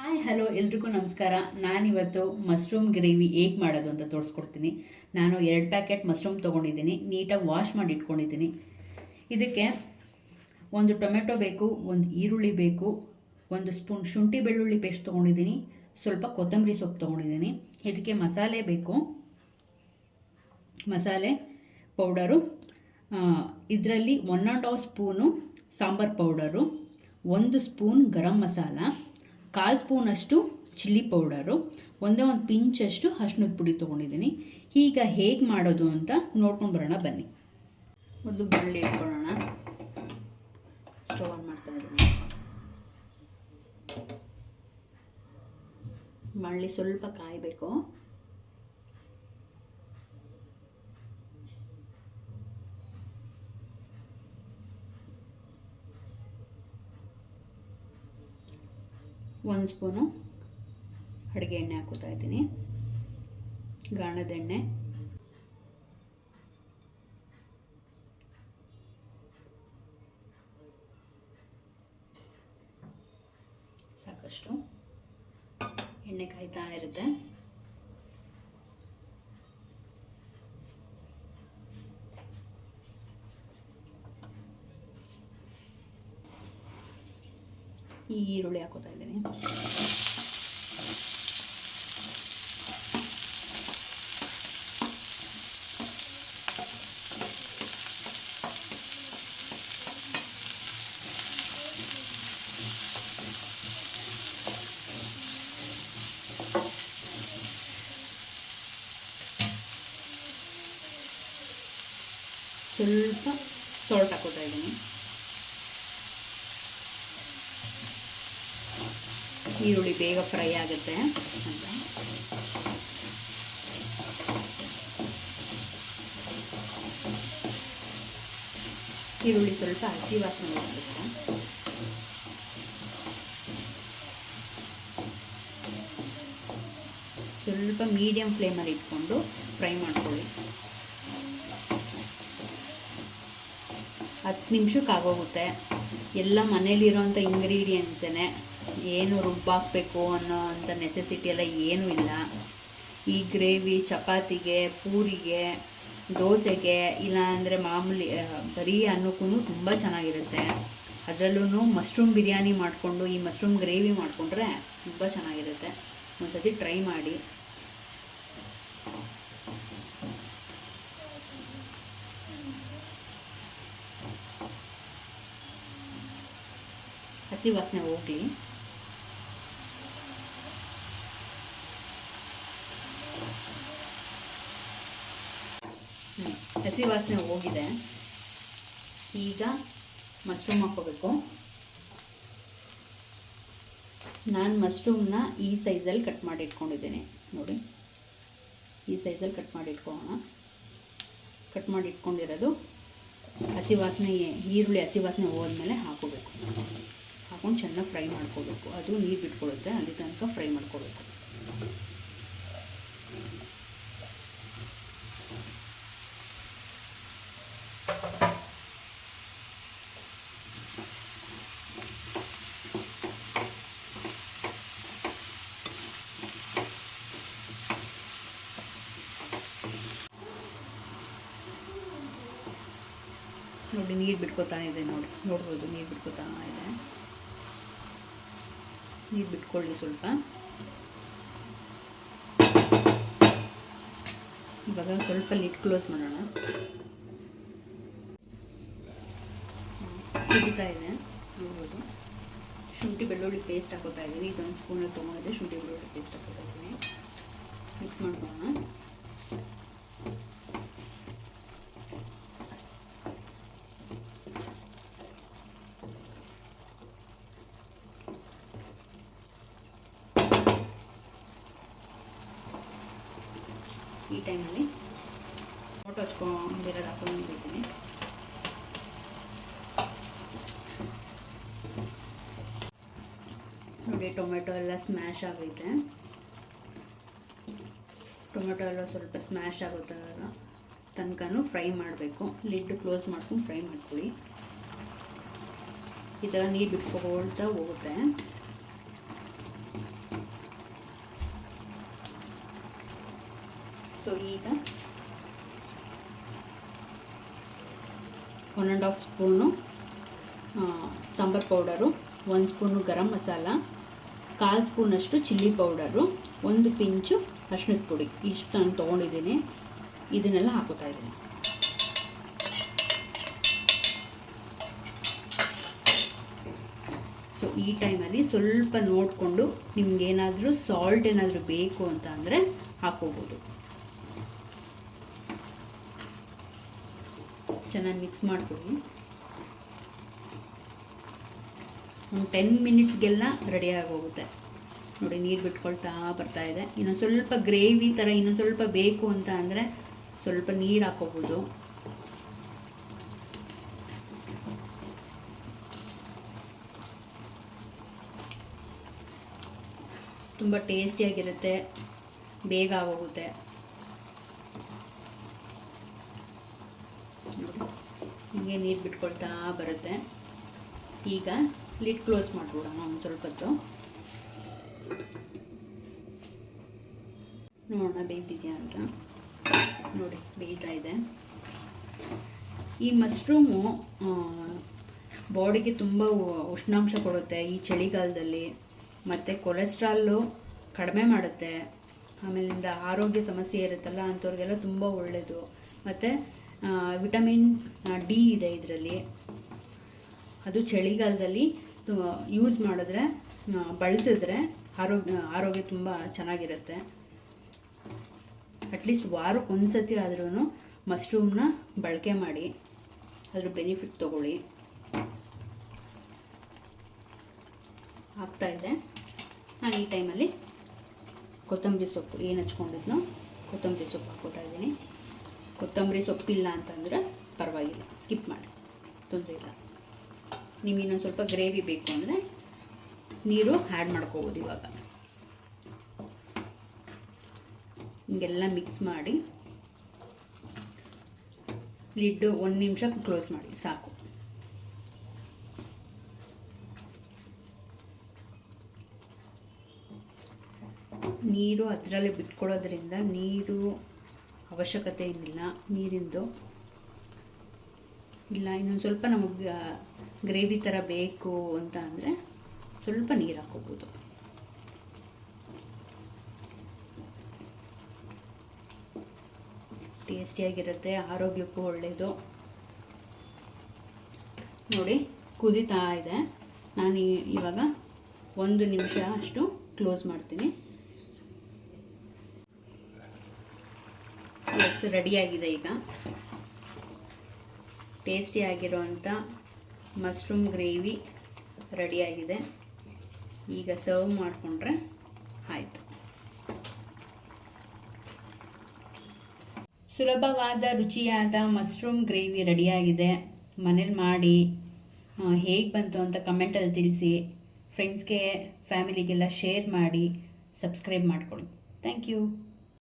Hi hello ಎಲ್ರಿಗೂ ನಮಸ್ಕಾರ. ನಾನಿವತ್ತು ಮಶ್ರೂಮ್ ಗ್ರೇವಿ ಹೇಗೆ ಮಾಡೋದು ಅಂತ ತೋರಿಸ್ಕೊಡ್ತೀನಿ. ನಾನು 2 ಪ್ಯಾಕೆಟ್ ಮಶ್ರೂಮ್ ತೊಗೊಂಡಿದ್ದೀನಿ, ನೀಟಾಗಿ ವಾಶ್ ಮಾಡಿ ಇಟ್ಕೊಂಡಿದ್ದೀನಿ. ಇದಕ್ಕೆ ಒಂದು ಟೊಮೆಟೊ ಬೇಕು, ಒಂದು ಈರುಳ್ಳಿ ಬೇಕು, 1 ಸ್ಪೂನ್ ಶುಂಠಿ ಬೆಳ್ಳುಳ್ಳಿ ಪೇಸ್ಟ್ ತೊಗೊಂಡಿದ್ದೀನಿ, ಸ್ವಲ್ಪ ಕೊತ್ತಂಬರಿ ಸೊಪ್ಪು ತೊಗೊಂಡಿದ್ದೀನಿ. ಇದಕ್ಕೆ ಮಸಾಲೆ ಬೇಕು, ಮಸಾಲೆ ಪೌಡರು ಇದರಲ್ಲಿ 1½ spoon sambar powder, 1 spoon garam masala, 1/4 ಸ್ಪೂನಷ್ಟು ಚಿಲ್ಲಿ ಪೌಡರು, ಒಂದೇ ಒಂದು ಪಿಂಚಷ್ಟು ಅರಿಶಿನದ ಪುಡಿ ತೊಗೊಂಡಿದ್ದೀನಿ. ಈಗ ಹೇಗೆ ಮಾಡೋದು ಅಂತ ನೋಡ್ಕೊಂಡು ಬರೋಣ ಬನ್ನಿ. ಒಂದು ಬಾಣಲೆ ಇಟ್ಕೊಳ್ಳೋಣ. ಸ್ಟವ್ ಆನ್ ಮಾಡ್ತಾ ಇದ್ದೀನಿ. ಬಾಣಲೆ ಸ್ವಲ್ಪ ಕಾಯಬೇಕು. ಒಂದು ಸ್ಪೂನು ಅಡುಗೆ ಎಣ್ಣೆ ಹಾಕೋತಾ ಇದ್ದೀನಿ, ಗಾಣದ ಎಣ್ಣೆ, ಸಾಕಷ್ಟು ಎಣ್ಣೆ ಕಾಯ್ತಾ ಇರುತ್ತೆ. ಈ ಈರುಳ್ಳಿ ಹಾಕೋತಾ ಇದ್ದೀನಿ. ಸ್ವಲ್ಪ ಸಾಲ್ಟ್ ಹಾಕೋತಾ ಇದ್ದೀನಿ. ಈರುಳ್ಳಿ ಬೇಗ ಫ್ರೈ ಆಗುತ್ತೆ ಅಂತ. ಈರುಳ್ಳಿ ಸ್ವಲ್ಪ ಹಸಿ ವಾಸನೆ ಬರುತ್ತೆ. ಸ್ವಲ್ಪ ಮೀಡಿಯಂ ಫ್ಲೇಮಲ್ಲಿ ಇಟ್ಕೊಂಡು ಫ್ರೈ ಮಾಡ್ಕೊಳ್ಳಿ. 10 ನಿಮಿಷಕ್ಕೆ ಆಗೋಗುತ್ತೆ. ಎಲ್ಲ ಮನೇಲಿರೋಂಥ ಇಂಗ್ರೀಡಿಯೆಂಟ್ಸೇ, ಏನು ರುಬ್ಬಾಕಬೇಕು ಅನ್ನೋ ಅಂಥ ನೆಸೆಸಿಟಿ ಎಲ್ಲ ಏನೂ ಇಲ್ಲ. ಈ ಗ್ರೇವಿ ಚಪಾತಿಗೆ, ಪೂರಿಗೆ, ದೋಸೆಗೆ, ಇಲ್ಲಾಂದರೆ ಮಾಮೂಲಿ ಬರೀ ಅನ್ನಕ್ಕೂ ತುಂಬ ಚೆನ್ನಾಗಿರುತ್ತೆ. ಅದರಲ್ಲೂ ಮಶ್ರೂಮ್ ಬಿರಿಯಾನಿ ಮಾಡಿಕೊಂಡು ಈ ಮಶ್ರೂಮ್ ಗ್ರೇವಿ ಮಾಡಿಕೊಂಡ್ರೆ ತುಂಬ ಚೆನ್ನಾಗಿರುತ್ತೆ. ಒಂದು ಸತಿ ಟ್ರೈ ಮಾಡಿ. ಹಸಿ ವಾಸನೆ ಹೋಗಲಿ. ಹಸಿ ವಾಸನೆ ಹೋಗಿದೆ. ಈಗ ಮಶ್ರೂಮ್ ಹಾಕ್ಕೋಬೇಕು. ನಾನು ಮಶ್ರೂಮ್ನ ಈ ಸೈಜಲ್ಲಿ ಕಟ್ ಮಾಡಿ ಇಟ್ಕೊಂಡಿದ್ದೀನಿ ನೋಡಿ. ಈ ಸೈಜಲ್ಲಿ ಕಟ್ ಮಾಡಿ ಇಟ್ಕೊಳ್ಳೋಣ. ಕಟ್ ಮಾಡಿ ಇಟ್ಕೊಂಡಿರೋದು ಹಸಿ ವಾಸನೆ, ಈರುಳ್ಳಿ ಹಸಿ ವಾಸನೆ ಹೋದ್ಮೇಲೆ ಹಾಕೋಬೇಕು. ಹಾಕೊಂಡು ಚೆನ್ನಾಗಿ ಫ್ರೈ ಮಾಡ್ಕೋಬೇಕು. ಅದು ನೀರು ಬಿಟ್ಕೊಳ್ಳುತ್ತೆ, ಅಲ್ಲಿ ತನಕ ಫ್ರೈ ಮಾಡ್ಕೋಬೇಕು. ನೋಡಿ ನೀರು ಬಿಟ್ಕೋತಾ ಇದೆ, ನೋಡ್ಬೋದು ನೀರು ಬಿಟ್ಕೋತಾ ಇದೆ. ನೀರು ಬಿಟ್ಕೊಳ್ಳಿ ಸ್ವಲ್ಪ. ಇವಾಗ ಸ್ವಲ್ಪ ಲಿಡ್ ಕ್ಲೋಸ್ ಮಾಡೋಣ. ಕುದೀತಾ ಇದೆ ನೋಡ್ಬೋದು. ಶುಂಠಿ ಬೆಳ್ಳುಳ್ಳಿ ಪೇಸ್ಟ್ ಹಾಕೋತಾ ಇದ್ದೀನಿ. ಇದೊಂದು ಸ್ಪೂನಲ್ಲಿ ತೊಗೊಂಡಿದ್ದೆ ಶುಂಠಿ ಬೆಳ್ಳುಳ್ಳಿ ಪೇಸ್ಟ್ ಹಾಕೋತಾ ಇದ್ದೀನಿ. ಮಿಕ್ಸ್ ಮಾಡ್ಕೊಳ್ಳೋಣ. ಈ ಟೈಮಲ್ಲಿ ಟೊಮೊಟೊ ಹಚ್ಕೊಂಡಿರೋದು ಹಾಕೊಂಡಿದ್ದೀನಿ. ನೋಡಿ ಟೊಮೆಟೊ ಎಲ್ಲ ಸ್ಮ್ಯಾಶ್ ಆಗೈತೆ. ಟೊಮೆಟೊ ಎಲ್ಲ ಸ್ವಲ್ಪ ಸ್ಮ್ಯಾಶ್ ಆಗೋ ತನಕ ಫ್ರೈ ಮಾಡಬೇಕು. ಲಿಡ್ ಕ್ಲೋಸ್ ಮಾಡ್ಕೊಂಡು ಫ್ರೈ ಮಾಡ್ಕೊಳ್ಳಿ. ಈ ಥರ ನೀರು ಬಿಟ್ಕೊಳ್ತಾ ಹೋಗುತ್ತೆ. ಸೊ ಈಗ 1.5 spoon sambar powder, 1 spoon garam masala, 1/4 ಸ್ಪೂನಷ್ಟು ಚಿಲ್ಲಿ ಪೌಡರು, 1 ಪಿಂಚು ಅರಿಶಿಣದ ಪುಡಿ, ಇಷ್ಟು ನಾನು ತೊಗೊಂಡಿದ್ದೀನಿ. ಇದನ್ನೆಲ್ಲ ಹಾಕೋತಾ ಇದ್ದೀನಿ. ಸೊ ಈ ಟೈಮಲ್ಲಿ ಸ್ವಲ್ಪ ನೋಡಿಕೊಂಡು ನಿಮ್ಗೇನಾದರೂ ಸಾಲ್ಟ್ ಏನಾದರೂ ಬೇಕು ಅಂತ ಅಂದರೆ ಹಾಕೋಬೋದು. ಚೆನ್ನಾಗಿ ಮಿಕ್ಸ್ ಮಾಡಿಕೊಡಿ. ಒಂದು 10 ಮಿನಿಟ್ಸ್ಗೆಲ್ಲ ರೆಡಿಯಾಗಿ ಹೋಗುತ್ತೆ. ನೋಡಿ, ನೀರು ಬಿಟ್ಕೊಳ್ತಾ ಬರ್ತಾ ಇದೆ. ಇನ್ನೊಂದು ಸ್ವಲ್ಪ ಗ್ರೇವಿ ಥರ ಇನ್ನೊಂದು ಸ್ವಲ್ಪ ಬೇಕು ಅಂತ ಅಂದರೆ ಸ್ವಲ್ಪ ನೀರು ಹಾಕೋಬೋದು. ತುಂಬ ಟೇಸ್ಟಿಯಾಗಿರುತ್ತೆ, ಬೇಗ ಆಗೋಗುತ್ತೆ. ಹೀಗೆ ನೀರು ಬಿಟ್ಕೊಳ್ತಾ ಬರುತ್ತೆ. ಈಗ ಲಿಡ್ ಕ್ಲೋಸ್ ಮಾಡಿಬಿಡೋಣ ಒಂದು ಸ್ವಲ್ಪ ಹೊತ್ತು. ನೋಡೋಣ ಬೇಯ್ತಿದೆಯಾ ಅಂತ. ನೋಡಿ, ಬೇಯ್ತಾ ಇದೆ. ಈ ಮಶ್ರೂಮು ಬಾಡಿಗೆ ತುಂಬ ಉಷ್ಣಾಂಶ ಕೊಡುತ್ತೆ ಈ ಚಳಿಗಾಲದಲ್ಲಿ, ಮತ್ತು ಕೊಲೆಸ್ಟ್ರಾಲು ಕಡಿಮೆ ಮಾಡುತ್ತೆ. ಆಮೇಲಿಂದ ಆರೋಗ್ಯ ಸಮಸ್ಯೆ ಇರುತ್ತಲ್ಲ ಅಂಥವ್ರಿಗೆಲ್ಲ ತುಂಬ ಒಳ್ಳೆಯದು. ಮತ್ತು ವಿಟಮಿನ್ ಡಿ ಇದೆ ಇದರಲ್ಲಿ. ಅದು ಚಳಿಗಾಲದಲ್ಲಿ ಯೂಸ್ ಮಾಡಿದ್ರೆ, ಬಳಸಿದ್ರೆ ಆರೋಗ್ಯ ತುಂಬ ಚೆನ್ನಾಗಿರುತ್ತೆ. ಅಟ್ಲೀಸ್ಟ್ ವಾರಕ್ಕೆ ಒಂದು ಸತಿ ಆದ್ರೂ ಮಶ್ರೂಮ್ನ ಬಳಕೆ ಮಾಡಿ ಅದ್ರ ಬೆನಿಫಿಟ್ ತೊಗೊಳ್ಳಿ. ಆಗ್ತಾಯಿದೆ. ನಾನು ಈ ಟೈಮಲ್ಲಿ ಕೊತ್ತಂಬರಿ ಸೊಪ್ಪು ಏನು ಹಚ್ಕೊಂಡಿದ್ನೋ ಕೊತ್ತಂಬರಿ ಸೊಪ್ಪು ಹಾಕೋತಾ ಇದ್ದೀನಿ. ಕೊತ್ತಂಬರಿ ಸೊಪ್ಪಿಲ್ಲ ಅಂತಂದರೆ ಪರವಾಗಿಲ್ಲ, ಸ್ಕಿಪ್ ಮಾಡಿ, ತೊಂದರೆ ಇಲ್ಲ. ನಿಮಗೆ ಇನ್ನೊಂದು ಸ್ವಲ್ಪ ಗ್ರೇವಿ ಬೇಕು ಅಂದರೆ ನೀರು ಆ್ಯಡ್ ಮಾಡ್ಕೋಬೋದು. ಇವಾಗ ಹಿಂಗೆಲ್ಲ ಮಿಕ್ಸ್ ಮಾಡಿ ಲಿಡ್ಡು 1 ನಿಮಿಷ ಕ್ಲೋಸ್ ಮಾಡಿ ಸಾಕು. ನೀರು ಅದರಲ್ಲೇ ಬಿಟ್ಕೊಳ್ಳೋದ್ರಿಂದ ನೀರು ಅವಶ್ಯಕತೆ ಏನಿಲ್ಲ ನೀರಿಂದು. ಇಲ್ಲ ಇನ್ನೊಂದು ಸ್ವಲ್ಪ ನಮಗೆ ಗ್ರೇವಿ ಥರ ಬೇಕು ಅಂತ ಅಂದರೆ ಸ್ವಲ್ಪ ನೀರು ಹಾಕೋಬೋದು. ಟೇಸ್ಟಿಯಾಗಿರುತ್ತೆ, ಆರೋಗ್ಯಕ್ಕೂ ಒಳ್ಳೆಯದು. ನೋಡಿ, ಕುದೀತಾ ಇದೆ. ನಾನು ಇವಾಗ 1 ನಿಮಿಷ ಅಷ್ಟು ಕ್ಲೋಸ್ ಮಾಡ್ತೀನಿ. ಎಸ್, ರೆಡಿಯಾಗಿದೆ. ಈಗ ಟೇಸ್ಟಿಯಾಗಿರೋವಂಥ ಮಶ್ರೂಮ್ ಗ್ರೇವಿ ರೆಡಿಯಾಗಿದೆ. ಈಗ ಸರ್ವ್ ಮಾಡಿಕೊಂಡ್ರೆ ಆಯಿತು. ಸುಲಭವಾದ ರುಚಿಯಾದ ಮಶ್ರೂಮ್ ಗ್ರೇವಿ ರೆಡಿಯಾಗಿದೆ. ಮನೇಲಿ ಮಾಡಿ ಹೇಗೆ ಬಂತು ಅಂತ ಕಮೆಂಟಲ್ಲಿ ತಿಳಿಸಿ. ಫ್ರೆಂಡ್ಸ್ಗೆ, ಫ್ಯಾಮಿಲಿಗೆಲ್ಲ ಶೇರ್ ಮಾಡಿ, ಸಬ್ಸ್ಕ್ರೈಬ್ ಮಾಡ್ಕೊಳ್ಳಿ. Thank you.